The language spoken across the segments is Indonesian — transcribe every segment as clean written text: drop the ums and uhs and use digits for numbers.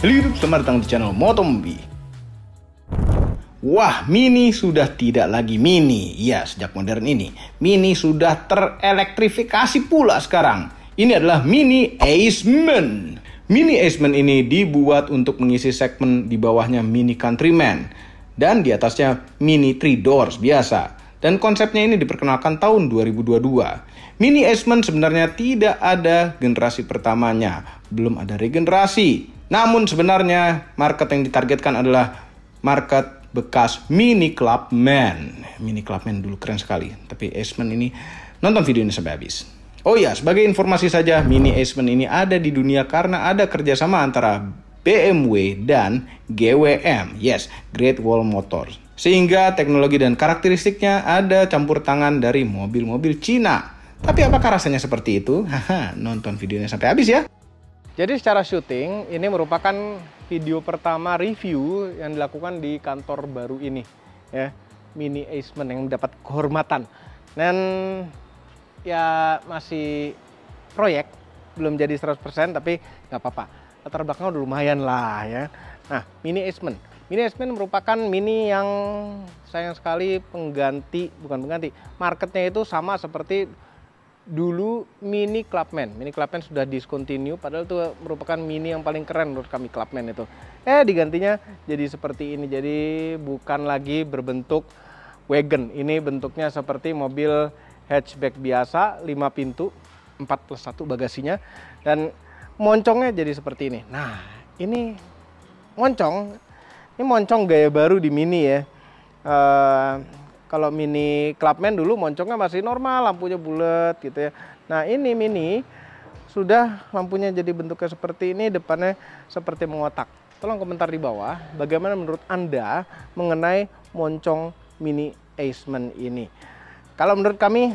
Halo YouTube, selamat datang di channel Motombi. Wah, Mini sudah tidak lagi Mini. Ya, sejak modern ini, Mini sudah terelektrifikasi pula sekarang. Ini adalah Mini Aceman. Mini Aceman ini dibuat untuk mengisi segmen di bawahnya Mini Countryman. Dan di atasnya Mini 3 Doors biasa. Dan konsepnya ini diperkenalkan tahun 2022. Mini Aceman sebenarnya tidak ada generasi pertamanya. Belum ada regenerasi. Namun sebenarnya market yang ditargetkan adalah market bekas Mini Clubman. Mini Clubman dulu keren sekali. Tapi Aceman ini, nonton video ini sampai habis. Oh ya, sebagai informasi saja, Mini Aceman ini ada di dunia karena ada kerjasama antara BMW dan GWM. Yes, Great Wall Motors. Sehingga teknologi dan karakteristiknya ada campur tangan dari mobil-mobil Cina. Tapi apakah rasanya seperti itu? Haha, nonton videonya sampai habis ya. Jadi secara syuting, ini merupakan video pertama review yang dilakukan di kantor baru ini. Ya, Mini Aceman yang mendapat kehormatan. Dan ya masih proyek, belum jadi 100%, tapi nggak apa-apa. Latar belakangnya udah lumayan lah ya. Nah, Mini Aceman. Mini Aceman merupakan Mini yang sayang sekali bukan pengganti. Marketnya itu sama seperti dulu Mini Clubman. Mini Clubman sudah discontinue, padahal itu merupakan Mini yang paling keren menurut kami, Clubman itu. Digantinya jadi seperti ini. Jadi bukan lagi berbentuk wagon. Ini bentuknya seperti mobil hatchback biasa, 5 pintu, 4+1 bagasinya. Dan moncongnya jadi seperti ini. Nah, ini moncong gaya baru di Mini ya. Kalau Mini Clubman dulu moncongnya masih normal, lampunya bulat gitu ya. Nah, ini Mini sudah lampunya jadi bentuknya seperti ini, depannya seperti mengotak. Tolong komentar di bawah, bagaimana menurut Anda mengenai moncong Mini Aceman ini. Kalau menurut kami,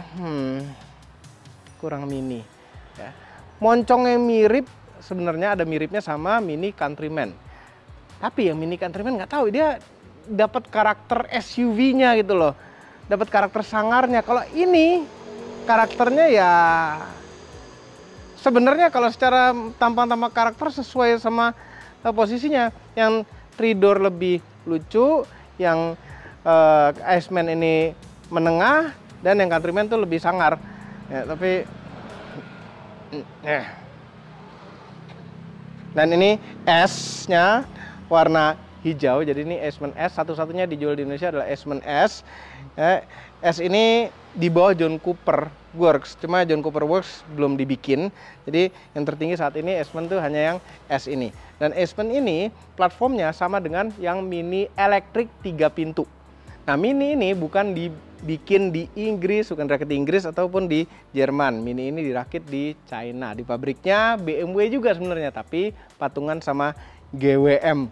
kurang Mini. Ya. Moncong yang mirip, sebenarnya ada miripnya sama Mini Countryman. Tapi yang Mini Countryman nggak tahu, dia dapat karakter SUV-nya gitu loh. Dapat karakter sangarnya. Kalau ini karakternya ya sebenarnya kalau secara tampang karakter sesuai sama posisinya. Yang 3 door lebih lucu, yang Aceman ini menengah, dan yang Countryman tuh lebih sangar. Ya, tapi dan ini S-nya warna hijau, jadi ini Aceman S, satu-satunya dijual di Indonesia adalah Aceman S. S ini di bawah John Cooper Works, cuma John Cooper Works belum dibikin. Jadi yang tertinggi saat ini Aceman tuh hanya yang S ini. Dan Aceman ini platformnya sama dengan yang Mini elektrik 3 pintu. Nah, Mini ini bukan dibikin di Inggris, bukan dirakit di Inggris ataupun di Jerman. Mini ini dirakit di China, di pabriknya BMW juga sebenarnya, tapi patungan sama GWM.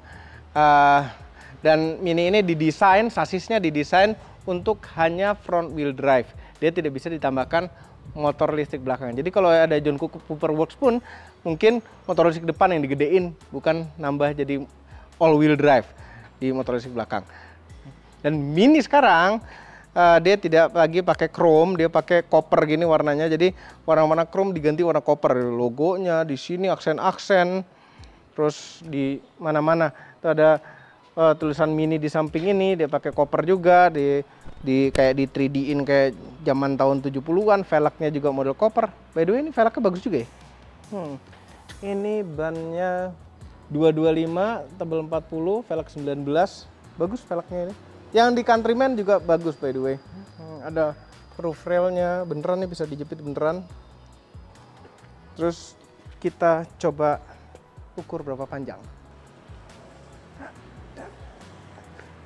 Dan Mini ini didesain, sasisnya didesain untuk hanya front wheel drive. Dia tidak bisa ditambahkan motor listrik belakang. Jadi kalau ada John Cooper Works pun mungkin motor listrik depan yang digedein, bukan nambah jadi all wheel drive di motor listrik belakang. Dan Mini sekarang dia tidak lagi pakai chrome, dia pakai copper gini warnanya. Jadi warna-warna chrome diganti warna copper. Logonya di sini aksen-aksen, terus di mana-mana itu ada tulisan Mini di samping ini. Dia pakai copper juga, kayak di 3D-in kayak zaman tahun 70-an. Velgnya juga model copper. By the way, ini velgnya bagus juga ya. Ini bannya 225, tebal 40, velg 19. Bagus velgnya ini. Yang di Countryman juga bagus by the way. Ada roof railnya, beneran nih, bisa dijepit beneran. Terus kita coba ukur berapa panjang.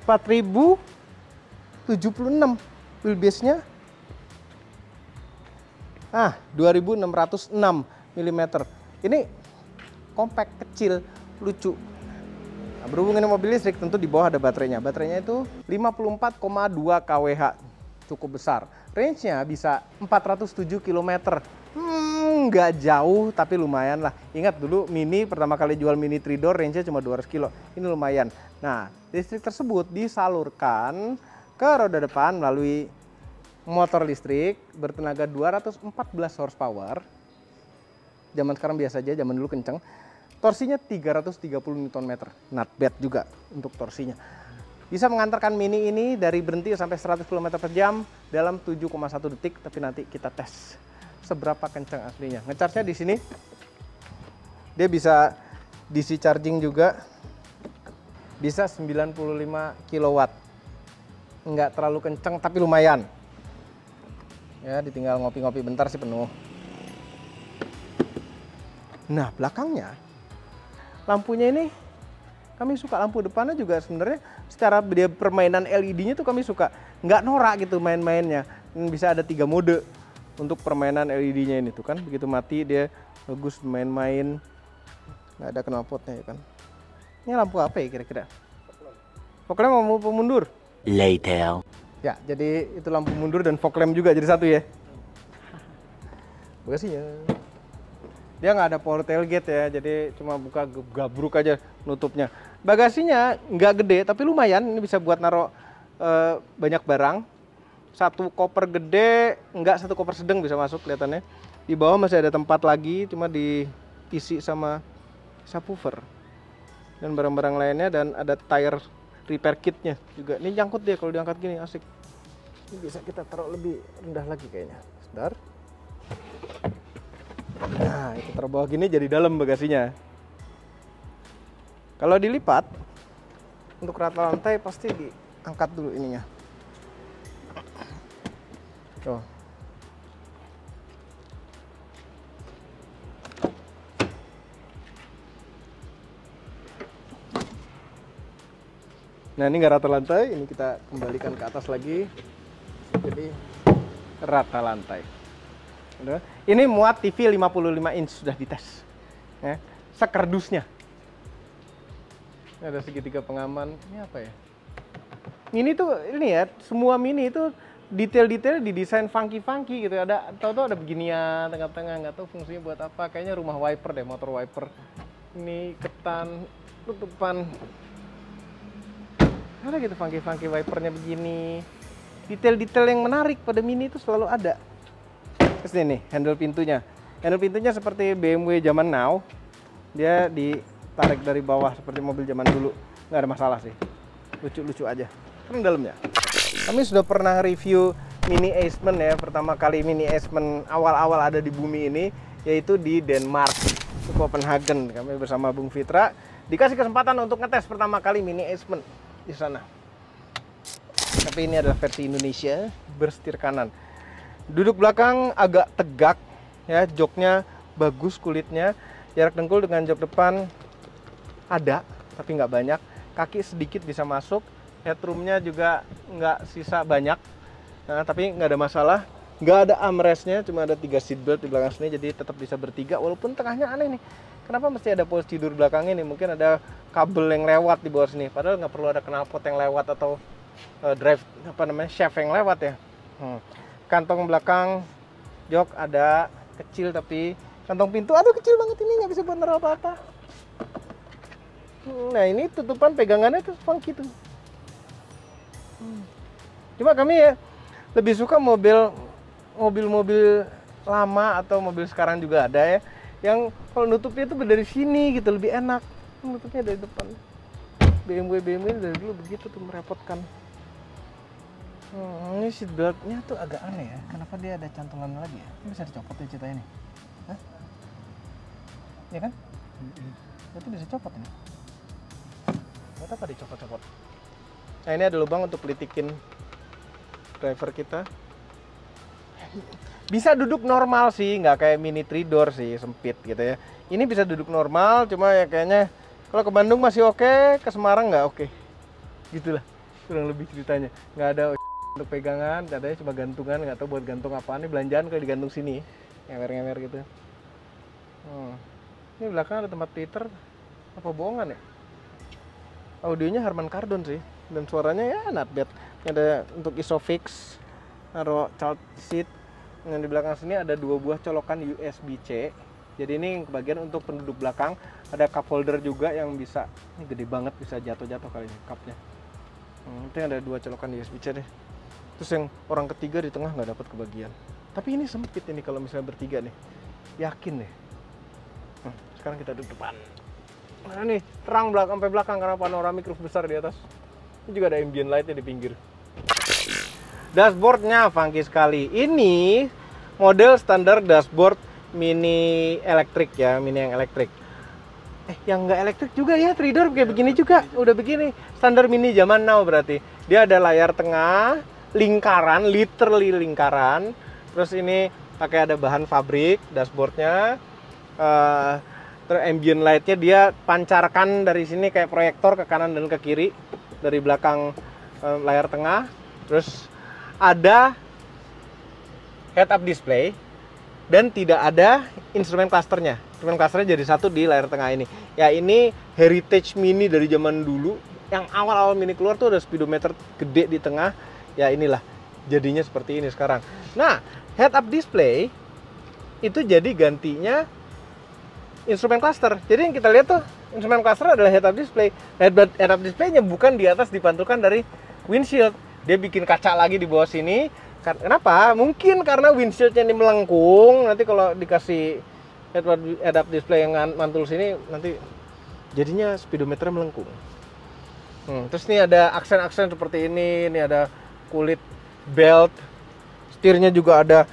4076 wheelbase-nya. 2606 mm. Ini compact, kecil, lucu. Nah, berhubungan dengan mobil listrik, tentu di bawah ada baterainya. Baterainya itu 54,2 kWh. Cukup besar. Range-nya bisa 407 km. Nggak jauh, tapi lumayan lah. Ingat dulu Mini pertama kali jual Mini 3 door, range-nya cuma 200 kilo. Ini lumayan. Nah, listrik tersebut disalurkan ke roda depan melalui motor listrik bertenaga 214 horsepower. Zaman sekarang biasa aja, zaman dulu kenceng. Torsinya 330 Nm, not bad juga untuk torsinya. Bisa mengantarkan Mini ini dari berhenti sampai 100 km per jam dalam 7,1 detik, tapi nanti kita tes seberapa kencang aslinya. Ngecharge-nya di sini. Dia bisa DC charging juga. Bisa 95 kW. Nggak terlalu kencang tapi lumayan. Ya, ditinggal ngopi-ngopi bentar sih penuh. Nah, belakangnya lampunya ini kami suka, lampu depannya juga sebenarnya secara dia permainan LED-nya tuh kami suka, nggak norak gitu main-mainnya. Bisa ada 3 mode untuk permainan LED-nya ini tuh kan, begitu mati dia bagus main-main, nggak ada knalpotnya ya kan. Ini lampu apa ya kira-kira? Fog lamp mau mundur? Later. Ya, jadi itu lampu mundur dan fog lamp juga jadi satu ya. Bagasinya. Dia nggak ada power tailgate ya, jadi cuma buka gabruk aja nutupnya. Bagasinya nggak gede, tapi lumayan. Ini bisa buat naruh banyak barang. Satu koper gede, nggak satu koper sedang bisa masuk kelihatannya. Di bawah masih ada tempat lagi, cuma diisi sama subwoofer dan barang-barang lainnya, dan ada tire repair kitnya juga. Ini nyangkut dia kalau diangkat gini, asik. Ini bisa kita taruh lebih rendah lagi kayaknya. Sebentar. Nah, itu terbawah gini jadi dalam bagasinya. Kalau dilipat untuk rata lantai pasti diangkat dulu ininya. Tuh. Nah, ini nggak rata lantai, ini kita kembalikan ke atas lagi. Jadi rata lantai. Ini muat TV 55 inch sudah dites. Ya, sekerdusnya. Ini ada segitiga pengaman. Ini apa ya? Mini tuh ini ya, semua Mini itu detail-detail didesain funky-funky gitu. Ada tahu-tahu ada beginian tengah-tengah, nggak tahu fungsinya buat apa. Kayaknya rumah wiper deh, motor wiper. Ini ketan, tutupan. Ada gitu funky-funky wipernya begini. Detail-detail yang menarik pada Mini itu selalu ada. Terus ini nih, handle pintunya. Handle pintunya seperti BMW zaman now. Dia ditarik dari bawah seperti mobil zaman dulu. Nggak ada masalah sih. Lucu-lucu aja. Keren dalamnya. Kami sudah pernah review Mini Aceman ya. Pertama kali Mini Aceman awal-awal ada di bumi ini, yaitu di Denmark, di Copenhagen. Kami bersama Bung Fitra dikasih kesempatan untuk ngetes pertama kali Mini Aceman di sana. Tapi ini adalah versi Indonesia, bersetir kanan. Duduk belakang agak tegak ya, joknya bagus kulitnya. Jarak dengkul dengan jok depan ada, tapi nggak banyak. Kaki sedikit bisa masuk. Headroomnya juga nggak sisa banyak. Nah, tapi nggak ada masalah. Nggak ada armrestnya, cuma ada 3 seatbelt di belakang sini, jadi tetap bisa bertiga. Walaupun tengahnya aneh nih. Kenapa mesti ada posisi tidur belakang ini? Mungkin ada kabel yang lewat di bawah sini. Padahal nggak perlu ada knalpot yang lewat atau drive apa namanya shaft yang lewat ya. Kantong belakang jok ada kecil, tapi kantong pintu aduh kecil banget, ini nggak bisa buat naruh apa-apa. Nah, ini tutupan pegangannya tuh funky tuh. Cuma kami ya lebih suka mobil-mobil lama atau mobil sekarang juga ada ya, yang kalau nutupnya itu dari sini gitu lebih enak. Nutupnya dari depan. BMW dari dulu begitu tuh, merepotkan. Ini seat beltnya tuh agak aneh ya. Kenapa dia ada cantolan lagi ya? Ini bisa dicopot ya ceritanya ini? Hah? Iya kan? Berarti bisa copot ini. Buat apa dicopot-copot? Nah, ini ada lubang untuk pelitikin driver kita. Bisa duduk normal sih, nggak kayak Mini 3-door sih, sempit gitu ya. Ini bisa duduk normal, cuma ya kayaknya kalau ke Bandung masih oke, ke Semarang nggak oke. Gitulah, kurang lebih ceritanya. Nggak ada untuk pegangan, adanya cuma gantungan, nggak tahu buat gantung apaan. Ini belanjaan kalau digantung sini, ngewer-ngewer gitu. Ini belakang ada tempat Twitter, apa bohongan ya? Audionya Harman Kardon sih, dan suaranya ya not bad. Ini ada untuk Isofix, naruh child seat. Yang di belakang sini ada 2 buah colokan USB-C. Jadi ini bagian untuk penduduk belakang. Ada cup holder juga yang bisa, ini gede banget, bisa jatuh-jatuh kali ini cupnya. Itu ada 2 colokan USB-C deh. Terus yang orang ketiga di tengah nggak dapat kebagian. Tapi ini sempit ini kalau misalnya bertiga nih. Yakin deh. Sekarang kita duduk depan. Nah nih, terang sampai belakang karena panoramic roof besar di atas. Ini juga ada ambient lightnya di pinggir. Dashboardnya funky sekali. Ini model standar dashboard mini elektrik ya, mini yang elektrik. Yang nggak elektrik juga ya, 3-door kayak begini juga. Udah begini, standar mini zaman now berarti. Dia ada layar tengah, lingkaran, literally lingkaran. Terus ini pakai ada bahan fabrik, dashboardnya. Terus ambient lightnya dia pancarkan dari sini kayak proyektor ke kanan dan ke kiri dari belakang layar tengah. Terus ada head up display dan tidak ada instrumen clusternya. Instrumen clusternya jadi satu di layar tengah ini. Ya ini heritage mini dari zaman dulu. Yang awal-awal mini keluar tuh ada speedometer gede di tengah. Ya inilah jadinya seperti ini sekarang. Nah, head up display itu jadi gantinya instrumen cluster. Jadi yang kita lihat tuh instrumen cluster adalah head up display. Head up display-nya bukan di atas dipantulkan dari windshield. Dia bikin kaca lagi di bawah sini. Kenapa? Mungkin karena windshield-nya ini melengkung. Nanti kalau dikasih head up display yang mantul sini, nanti jadinya speedometer melengkung. Terus nih ada aksen-aksen seperti ini. Ini ada kulit belt. Setirnya juga ada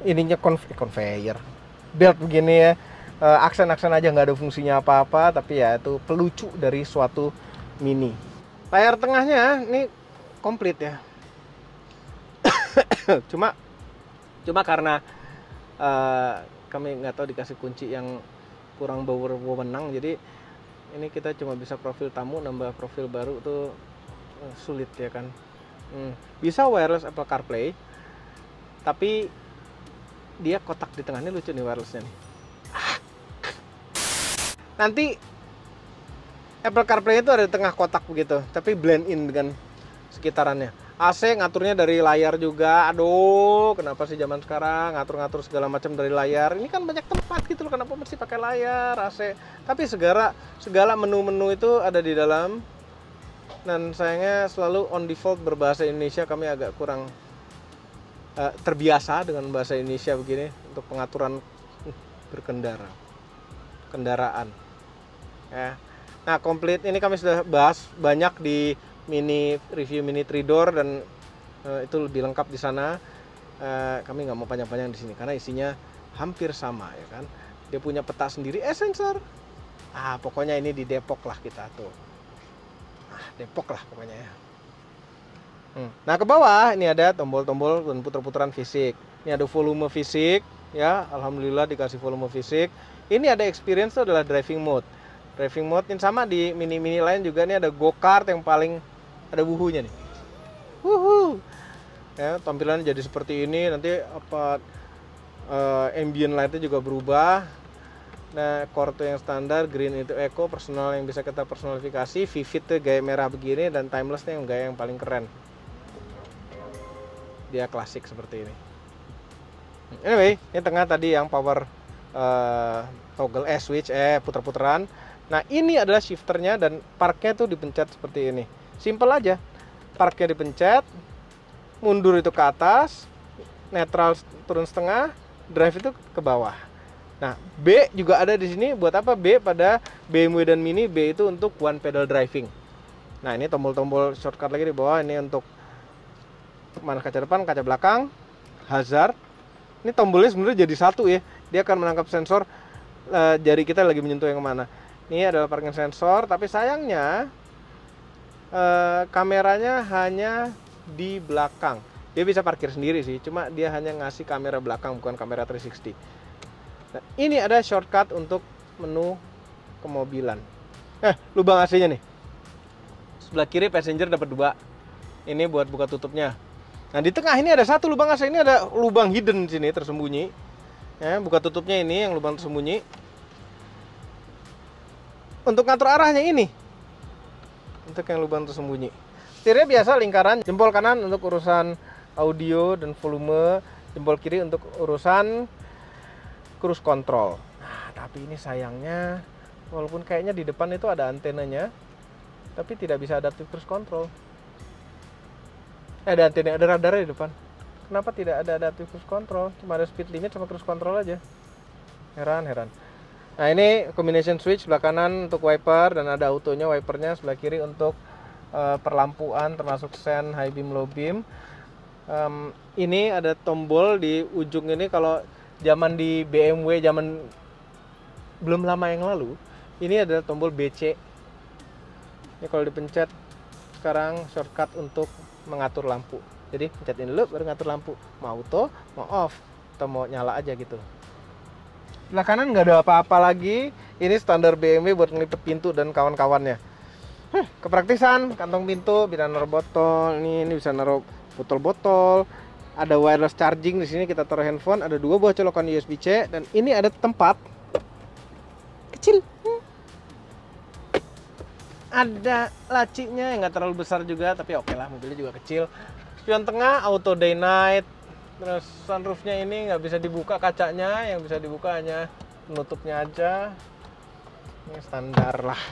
ininya conveyor. Belt begini ya. Aksen-aksen aja nggak ada fungsinya apa-apa. Tapi ya itu pelucu dari suatu mini. Layar tengahnya ini komplit ya. cuma karena kami nggak tahu dikasih kunci yang kurang berwenang, jadi ini kita cuma bisa profil tamu, nambah profil baru tuh sulit ya kan. Bisa wireless Apple CarPlay, tapi dia kotak di tengahnya lucu nih wirelessnya nih. Nanti Apple CarPlay itu ada di tengah kotak begitu, tapi blend in dengan sekitarannya. AC ngaturnya dari layar juga. Aduh, kenapa sih zaman sekarang ngatur-ngatur segala macam dari layar? Ini kan banyak tempat gitu loh, kenapa mesti pakai layar AC? Tapi segala menu-menu itu ada di dalam. Dan sayangnya selalu on default berbahasa Indonesia, kami agak kurang terbiasa dengan bahasa Indonesia begini untuk pengaturan berkendara. Kendaraan. Ya. Nah, komplit ini kami sudah bahas banyak di review mini 3-door dan itu lebih lengkap di sana. Kami nggak mau panjang-panjang di sini karena isinya hampir sama ya kan. Dia punya peta sendiri, sensor. Pokoknya ini di Depok lah kita tuh. Depok lah pokoknya ya. Nah, ke bawah ini ada tombol-tombol dan puter-puteran fisik. Ini ada volume fisik ya, alhamdulillah dikasih volume fisik. Ini ada experience itu adalah driving mode. Driving mode ini sama di mini-mini lain juga. Ini ada go-kart yang paling ada wuhunya nih. Wuhu. Ya, tampilannya jadi seperti ini. Nanti ambient lightnya juga berubah. Nah, Corto yang standar, green itu eco, personal yang bisa kita personalifikasi, vivid tuh gaya merah begini, dan timelessnya yang gaya yang paling keren. Dia klasik seperti ini. Anyway, ini tengah tadi yang power toggle switch puter-puteran. Nah, ini adalah shifternya dan parknya tuh dipencet seperti ini. Simple aja. Parknya dipencet, mundur itu ke atas, netral turun setengah, drive itu ke bawah. Nah, B juga ada di sini. Buat apa B? Pada BMW dan Mini, B itu untuk one pedal driving. Nah, ini tombol-tombol shortcut lagi di bawah. Ini untuk mana kaca depan, kaca belakang, hazard. Ini tombolnya sebenarnya jadi satu ya. Dia akan menangkap sensor jari kita lagi menyentuh yang mana. Ini adalah parking sensor, tapi sayangnya kameranya hanya di belakang. Dia bisa parkir sendiri sih, cuma dia hanya ngasih kamera belakang, bukan kamera 360. Nah, ini ada shortcut untuk menu kemobilan. Lubang AC-nya nih. Sebelah kiri passenger dapat 2. Ini buat buka tutupnya. Nah, di tengah ini ada satu lubang AC, ini ada lubang hidden di sini tersembunyi. Ya, buka tutupnya ini yang lubang tersembunyi. Untuk ngatur arahnya ini. Untuk yang lubang tersembunyi. Setirnya biasa lingkaran, jempol kanan untuk urusan audio dan volume, jempol kiri untuk urusan cruise control. Nah, tapi ini sayangnya walaupun kayaknya di depan itu ada antenanya, tapi tidak bisa adaptive cruise control. Ada antena, ada radarnya di depan. Kenapa tidak ada adaptive cruise control? Cuma ada speed limit sama cruise control aja. Heran. Nah ini combination switch sebelah kanan untuk wiper dan ada autonya, wipernya sebelah kiri untuk perlampuan termasuk sen, high beam, low beam. Ini ada tombol di ujung ini. Kalau zaman di BMW zaman belum lama yang lalu, ini ada tombol BC. Ini kalau dipencet sekarang shortcut untuk mengatur lampu. Jadi pencet ini dulu baru ngatur lampu, mau auto, mau off, atau mau nyala aja gitu. Sebelah kanan nggak ada apa-apa lagi. Ini standar BMW buat ngelipet pintu dan kawan-kawannya. Kepraktisan, kantong pintu, bisa naruh botol. Ini bisa naruh botol-botol. Ada wireless charging di sini, kita taruh handphone. Ada 2 buah colokan USB-C dan ini ada tempat kecil. Ada lacinya yang nggak terlalu besar juga, tapi oke lah, mobilnya juga kecil. Spion tengah, auto day night. Terus sunroofnya ini nggak bisa dibuka kacanya, yang bisa dibuka hanya penutupnya aja. Ini standar lah.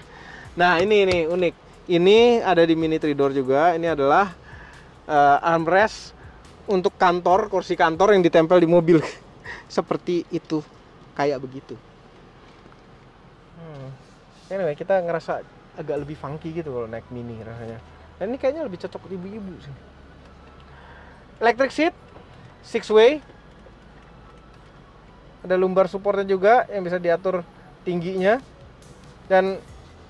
Nah ini unik. Ini ada di Mini 3-door juga. Ini adalah armrest untuk kantor, kursi kantor yang ditempel di mobil. Seperti itu, kayak begitu. Anyway, kita ngerasa agak lebih funky gitu kalau naik Mini rasanya. Dan ini kayaknya lebih cocok ibu-ibu sih. Electric seat 6-way, ada lumbar supportnya juga yang bisa diatur tingginya, dan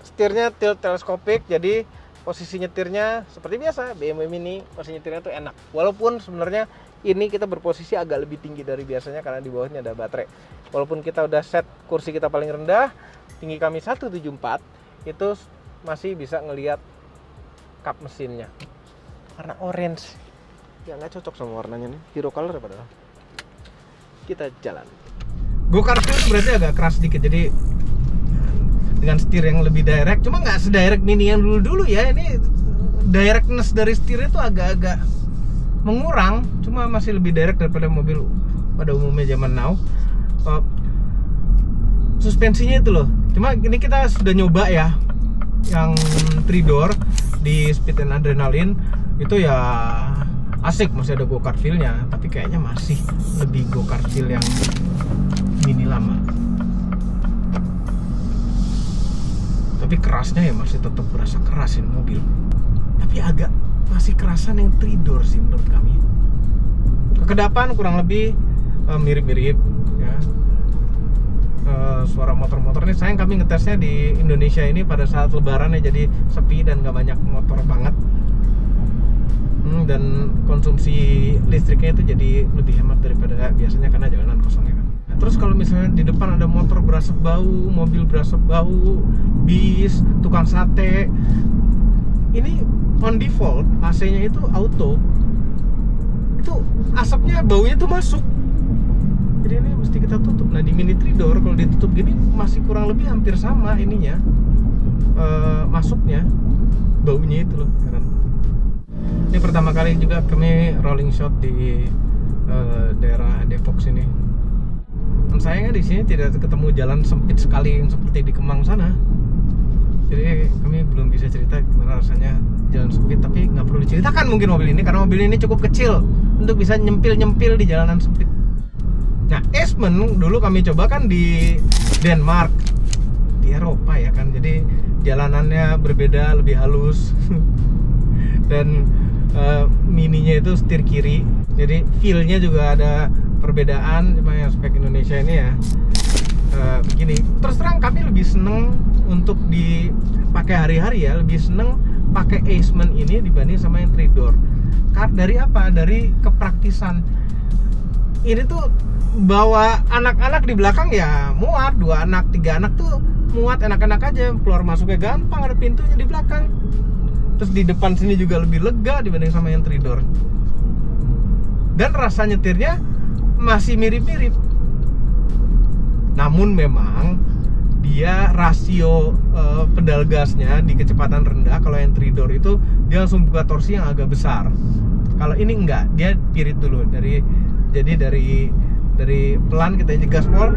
setirnya tilt teleskopik, jadi posisi nyetirnya seperti biasa BMW Mini, posisi nyetirnya tuh enak. Walaupun sebenarnya ini kita berposisi agak lebih tinggi dari biasanya karena di bawahnya ada baterai. Walaupun kita udah set kursi kita paling rendah, tinggi kami 174, itu masih bisa ngelihat kap mesinnya. Warna orange. Ya nggak cocok sama warnanya nih, hero color padahal. Kita jalan. Go-kart itu berarti agak keras sedikit, jadi dengan setir yang lebih direct, cuma nggak sedirect Mini yang dulu-dulu ya. Ini directness dari setir itu agak-agak mengurang, cuma masih lebih direct daripada mobil pada umumnya zaman now. Suspensinya itu loh, cuma ini kita sudah nyoba ya yang 3-door di Speed and Adrenaline, itu ya asik, masih ada go-kart feel-nya, tapi kayaknya masih lebih go-kart feel yang Mini lama. Tapi kerasnya ya masih tetap berasa kerasin mobil, tapi agak masih kerasan yang 3-door sih menurut kami. Kekedapan kurang lebih mirip-mirip ya. Suara motor-motor ini, sayang kami ngetesnya di Indonesia ini pada saat lebaran ya, jadi sepi dan gak banyak motor banget. Dan konsumsi listriknya itu jadi lebih hemat daripada biasanya karena jalanan kosong ya kan. Nah, terus kalau misalnya di depan ada motor berasap bau, mobil berasap bau, bis, tukang sate, ini on default AC-nya itu auto, itu asapnya, baunya tuh masuk. Jadi ini mesti kita tutup. Nah di Mini 3-door kalau ditutup gini masih kurang lebih hampir sama ininya, masuknya, baunya itu loh kan. Ini pertama kali juga kami rolling shot di daerah Depok sini. Dan sayangnya di sini tidak ketemu jalan sempit sekali yang seperti di Kemang sana. Jadi kami belum bisa cerita gimana rasanya jalan sempit, tapi nggak perlu diceritakan mungkin mobil ini karena mobil ini cukup kecil untuk bisa nyempil-nyempil di jalanan sempit. Nah, Eastman dulu kami coba kan di Denmark, di Eropa ya kan. Jadi jalanannya berbeda, lebih halus. Dan Mininya itu setir kiri, jadi feel-nya juga ada perbedaan. Cuma yang spek Indonesia ini ya begini. Terus terang kami lebih seneng untuk dipakai hari-hari ya, lebih seneng pakai Eastman ini dibanding sama yang 3-door. Dari apa? Dari kepraktisan. Ini tuh bawa anak-anak di belakang ya muat, 2 anak, 3 anak tuh muat, enak-enak aja, keluar masuknya gampang, ada pintunya di belakang. Terus di depan sini juga lebih lega dibanding sama yang 3-door. Dan rasa nyetirnya masih mirip-mirip. Namun memang dia rasio pedal gasnya di kecepatan rendah. Kalau yang 3-door itu dia langsung buka torsi yang agak besar. Kalau ini enggak, dia pirit dulu dari pelan kita aja gaspol,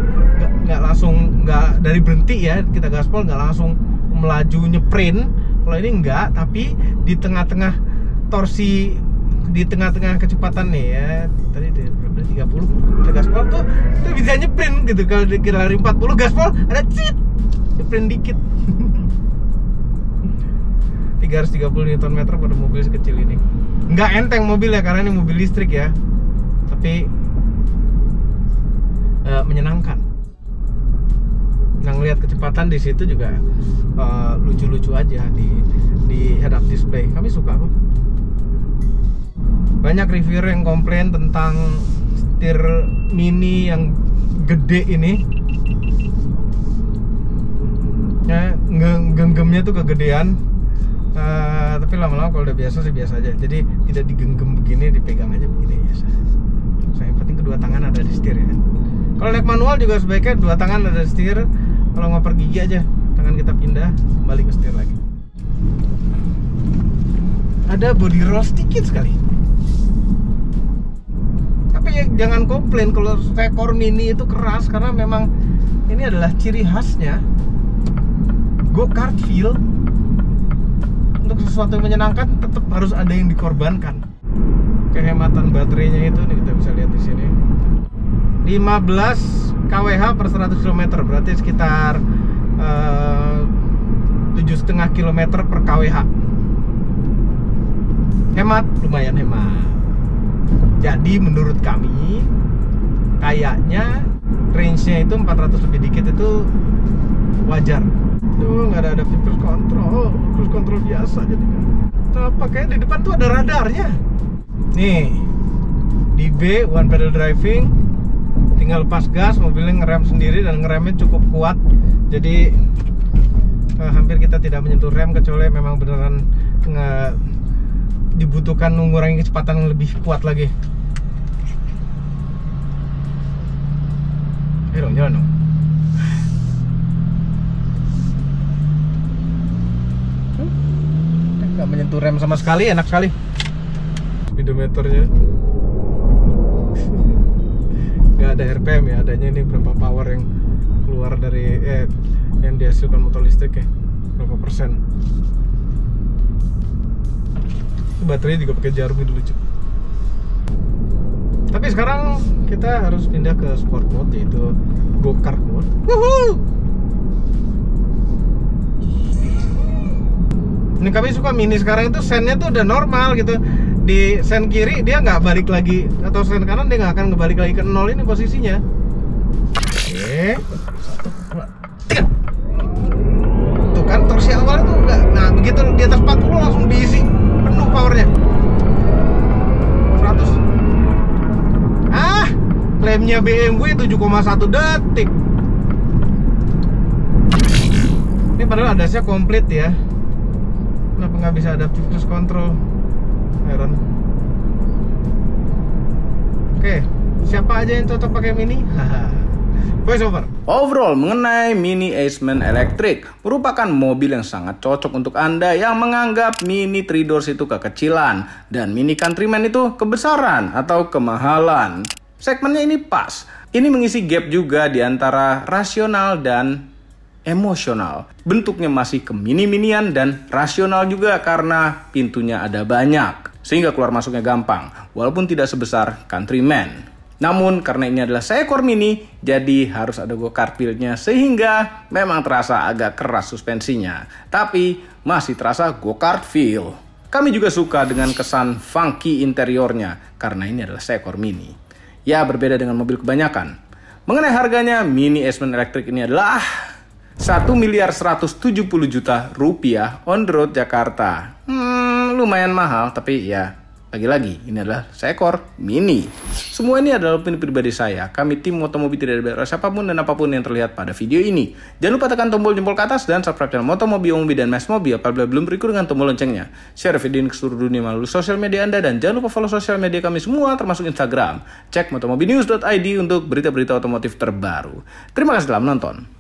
nggak langsung, nggak dari berhenti ya kita gaspol, nggak langsung melaju nyeprint. Kalau ini enggak, tapi di tengah-tengah torsi di tengah-tengah kecepatan nih ya, tadi berapa 30 ada gaspol tuh bisa nyeprint gitu. Kalau dikira lari 40 gaspol ada cit nyeprint dikit. 330 Nm pada mobil sekecil ini. Nggak enteng mobilnya karena ini mobil listrik ya, tapi menyenangkan. Nah, ngelihat kecepatan di situ juga lucu-lucu aja di head up display. Kami suka kok. Banyak reviewer yang komplain tentang setir Mini yang gede ini. Ya, genggamnya tuh kegedean. Tapi lama-lama kalau udah biasa sih biasa aja. Jadi tidak digenggam begini, dipegang aja begini biasa. So, yang penting kedua tangan ada di setir ya. Kalau naik manual juga sebaiknya dua tangan ada di setir. Kalau ngoper gigi aja, tangan kita pindah, balik ke setir lagi. Ada body roll sedikit sekali. Tapi ya, jangan komplain kalau Seekor Mini itu keras, karena memang ini adalah ciri khasnya go-kart feel. Untuk sesuatu yang menyenangkan tetap harus ada yang dikorbankan. Kehematan baterainya itu nih kita bisa lihat di sini. 15 kWh per 100 km, berarti sekitar 7,5 km per kWh. Hemat, lumayan hemat. Jadi menurut kami kayaknya range-nya itu 400 lebih dikit itu wajar. Tuh nggak ada adaptive cruise control biasa jadinya. Apa kayak di depan tuh ada radarnya. Nih di B one pedal driving, tinggal lepas gas, mobilnya ngerem sendiri dan ngeremnya cukup kuat. Jadi hampir kita tidak menyentuh rem kecuali memang beneran dibutuhkan mengurangi kecepatan yang lebih kuat lagi. Ayo dong, jalan dong. Nggak menyentuh rem sama sekali, enak sekali. Speedometernya nggak ada RPM ya, adanya ini berapa power yang keluar dari yang dihasilkan motor listrik ya, berapa persen. Baterainya juga pakai jarum itu lucu. Tapi sekarang kita harus pindah ke sport mode, yaitu go-kart mode. Woohoo! Ini kami suka Mini sekarang itu sennya tuh udah normal gitu. Di sen kiri dia nggak balik lagi, atau sen kanan dia nggak akan kebalik lagi ke nol, ini posisinya. Oke, 1, 2, 3. Tuh kan torsi awalnya tuh nggak. Nah begitu di atas 40 langsung diisi penuh powernya. 100. Klaimnya BMW 7,1 detik. Ini padahal adasnya komplit ya. Kenapa nggak bisa adaptive cruise control? Heran. Oke, siapa aja yang cocok pakai Mini? Voice over. Overall, mengenai Mini Aceman Electric merupakan mobil yang sangat cocok untuk Anda yang menganggap Mini 3 Doors itu kekecilan dan Mini Countryman itu kebesaran atau kemahalan. Segmennya ini pas. Ini mengisi gap juga di antara rasional dan emosional. Bentuknya masih kemini-minian dan rasional juga karena pintunya ada banyak, sehingga keluar masuknya gampang, walaupun tidak sebesar Countryman. Namun karena ini adalah seekor Mini, jadi harus ada go-kart feel-nya, sehingga memang terasa agak keras suspensinya, tapi masih terasa go-kart feel. Kami juga suka dengan kesan funky interiornya, karena ini adalah seekor Mini. Ya, berbeda dengan mobil kebanyakan. Mengenai harganya, Mini Aceman Electric ini adalah 1.170.000.000 rupiah on the road Jakarta. Lumayan mahal, tapi ya lagi-lagi ini adalah seekor Mini. Semua ini adalah opini pribadi saya. Kami tim Motomobi tidak ada siapapun dan apapun yang terlihat pada video ini. Jangan lupa tekan tombol jempol ke atas dan subscribe channel Motomobi, Omobi, dan Mas Mobi apabila belum berikut dengan tombol loncengnya. Share video ini ke seluruh dunia melalui sosial media Anda dan jangan lupa follow sosial media kami semua termasuk Instagram. Cek motomobinews.id untuk berita-berita otomotif terbaru. Terima kasih telah menonton.